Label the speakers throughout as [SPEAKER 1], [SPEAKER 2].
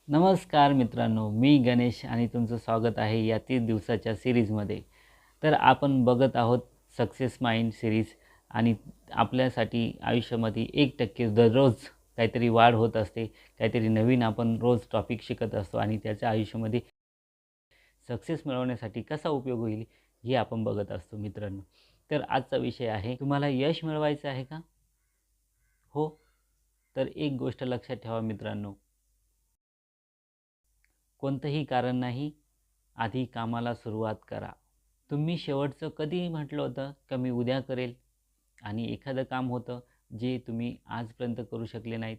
[SPEAKER 1] नमस्कार मित्रांनो, मी गणेश आणि तुमचं स्वागत आहे या 30 दिवसाच्या सीरीजमध्ये. तर आपण बघत आहोत सक्सेस माइंड सीरीज आणि आपल्यासाठी आयुष्यामध्ये 1% दररोज काहीतरी वाढ होत असते. काहीतरी नवीन आपण रोज टॉपिक शिकत असतो आणि त्याच्या आयुष्यामध्ये सक्सेस मिळवण्यासाठी कसा उपयोग होईल हे आपण बघत असतो मित्रांनो. तर आजचा विषय आहे, तुम्हाला यश मिळवायचं आहे का? हो. तर एक गोष्ट लक्षात ठेवा मित्रांनो, कोणतंही कारण नाही, आधी कामाला सुरुवात करा. तुम्ही शेवटचं कधी म्हटलं होतं का मी उद्या करेल आणि एखादं काम होतं जे तुम्ही आजपर्यंत करू शकले नाहीत?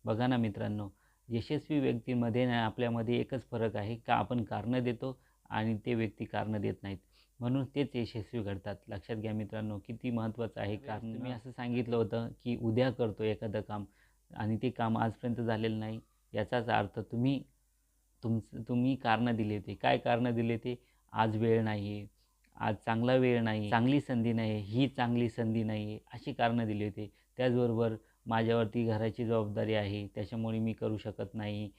[SPEAKER 1] बघा ना मित्रांनो, यशस्वी व्यक्तीमध्ये ना आपल्यामध्ये एकच फरक आहे का आपण कारणं देतो आणि ते व्यक्ती कारणं देत नाहीत. म्हणून तेच यशस्वी घडतात. लक्षात घ्या मित्रांनो, किती महत्त्वाचं आहे कारण. तुम्ही असं सांगितलं होतं की उद्या करतो एखादं काम आणि ते काम आजपर्यंत झालेलं नाही, याचाच अर्थ तुम्ही कारणं दिली होती. काय कारणं दिली होती? आज वेळ नाही आहे, आज चांगला वेळ नाही, चांगली संधी नाही, ही चांगली संधी नाही आहे, अशी कारणं दिली होती. त्याचबरोबर माझ्यावरती घराची जबाबदारी आहे, त्याच्यामुळे मी करू शकत नाही,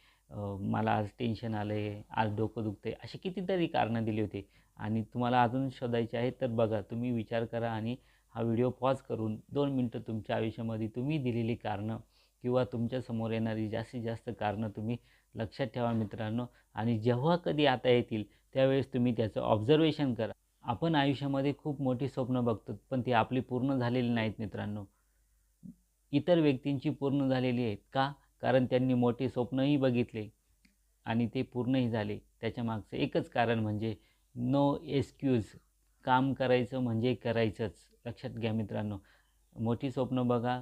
[SPEAKER 1] मला आज टेन्शन आलं आहे, आज डोकं दुखतं आहे, अशी कितीतरी कारणं दिली होती. आणि तुम्हाला अजून शोधायची आहे तर बघा, तुम्ही विचार करा आणि हा व्हिडिओ पॉज करून 2 मिनटं तुमच्या आयुष्यामध्ये तुम्ही दिलेली कारणं किंवा तुमच्यासमोर येणारी जास्तीत जास्त कारणं तुम्ही लक्षात ठेवा मित्रांनो. आणि जेव्हा कधी आता येतील त्यावेळेस तुम्ही त्याचं ऑब्झर्वेशन करा. आपण आयुष्यामध्ये खूप मोठी स्वप्न बघतो, पण ती आपली पूर्ण झालेली नाहीत मित्रांनो. इतर व्यक्तींची पूर्ण झालेली आहेत का? कारण त्यांनी मोठी स्वप्नही बघितले आणि ते पूर्णही झाले. त्याच्यामागचं एकच कारण म्हणजे नो एक्सक्यूज. काम करायचं म्हणजे करायचंच. लक्षात घ्या मित्रांनो. मोठी स्वप्न बघा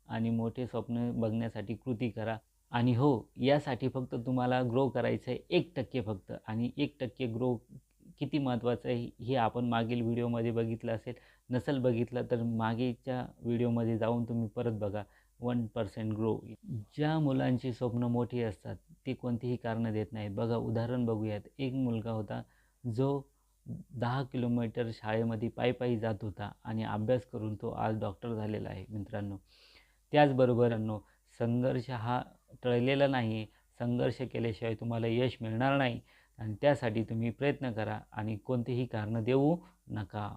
[SPEAKER 1] आणि मोठे स्वप्न बघण्यासाठी कृती करा. आणि हो, यासाठी फक्त तुम्हाला ग्रो करायचं आहे 1% फक्त. आणि 1% ग्रो किती महत्त्वाचं आहे हे आपण मागील व्हिडिओमध्ये बघितलं असेल. नसेल बघितलं तर मागेच्या व्हिडिओमध्ये जाऊन तुम्ही परत बघा. 1% ग्रो. ज्या मुलांची स्वप्न मोठी असतात ते कोणतीही कारणं देत नाहीत. बघा, उदाहरण बघूयात. एक मुलगा होता जो 10 किलोमीटर शाळेमध्ये पायी जात होता आणि अभ्यास करून तो आज डॉक्टर झालेला आहे मित्रांनो. त्याचबरोबर संघर्ष हा टळलेला नाही. संघर्ष केल्याशिवाय तुम्हाला यश मिळणार नाही आणि त्यासाठी तुम्ही प्रयत्न करा आणि कोणतीही कारणं देऊ नका.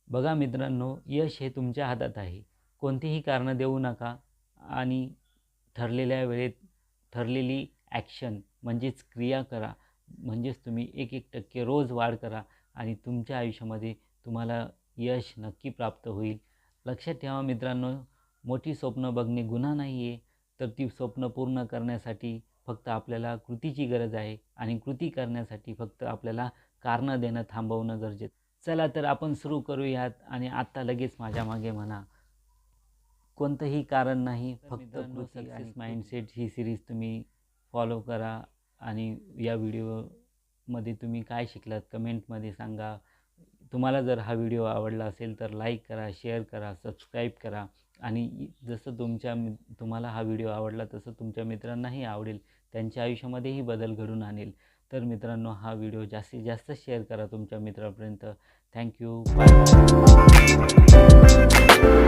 [SPEAKER 1] बघा मित्रांनो, यश हे तुमच्या हातात आहे. कोणतीही कारणं देऊ नका आणि ठरलेल्या वेळेत ठरलेली ॲक्शन म्हणजेच क्रिया करा. म्हणजेच तुम्ही 1% रोज वाढ करा आणि तुमच्या आयुष्यामध्ये तुम्हाला यश नक्की प्राप्त होईल. लक्षात ठेवा मित्रांनो, मोठी स्वप्न बघणे गुन्हा नाही आहे, तर ती स्वप्न पूर्ण करण्यासाठी फक्त आपल्याला कृतीची गरज आहे आणि कृती करण्यासाठी फक्त आपल्याला कारणं देणं थांबवणं गरजेचं. चला तर आपण सुरू करूयात आणि आत्ता लगेच माझ्या मागे म्हणा, कोणतंही कारण नाही, फक्त कृती. सक्सेस माइंडसेट ही सिरीज तुम्ही फॉलो करा आणि या व्हिडिओमध्ये तुम्ही काय शिकलात कमेंटमध्ये सांगा. तुम्हाला जर हा व्हिडिओ आवडला असेल तर लाईक करा, शेअर करा, सबस्क्राईब करा आणि जसं तुम्हाला हा व्हिडिओ आवडला तसं तुमच्या मित्रांनाही आवडेल, त्यांच्या आयुष्यामध्येही बदल घडून आणेल. तर मित्रांनो, हा व्हिडिओ जास्तीत जास्त शेअर करा तुमच्या मित्रांपर्यंत. थँक्यू. Bye bye.